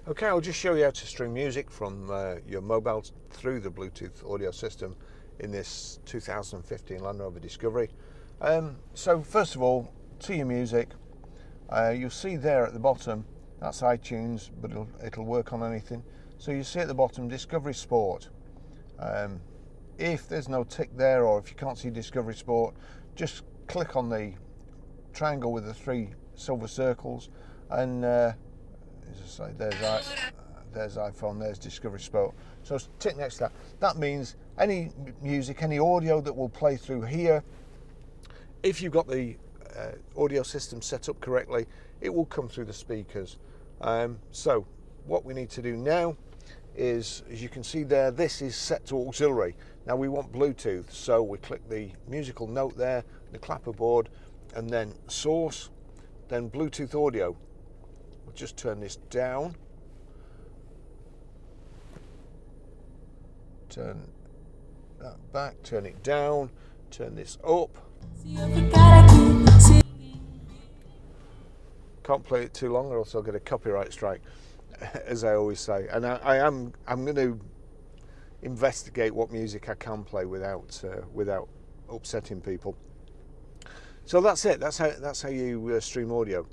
Okay, I'll just show you how to stream music from your mobile through the Bluetooth audio system in this 2015 Land Rover Discovery. So first of all, to your music, you'll see there at the bottom, that's iTunes, but it'll work on anything. So you see at the bottom, Discovery Sport. If there's no tick there, or if you can't see Discovery Sport, just click on the triangle with the 3 silver circles, and as I say, there's iPhone, there's Discovery Sport. So tick next to that. That means any music, any audio that will play through here, if you've got the audio system set up correctly, it will come through the speakers. So what we need to do now is, as you can see there, this is set to auxiliary. Now we want Bluetooth, so we click the musical note there, the clapperboard, and then source, then Bluetooth audio. We'll just turn this down, turn that back, turn it down, turn this up. Can't play it too long or else I'll get a copyright strike, as I always say. And I'm going to investigate what music I can play without upsetting people. So that's it. That's how you stream audio.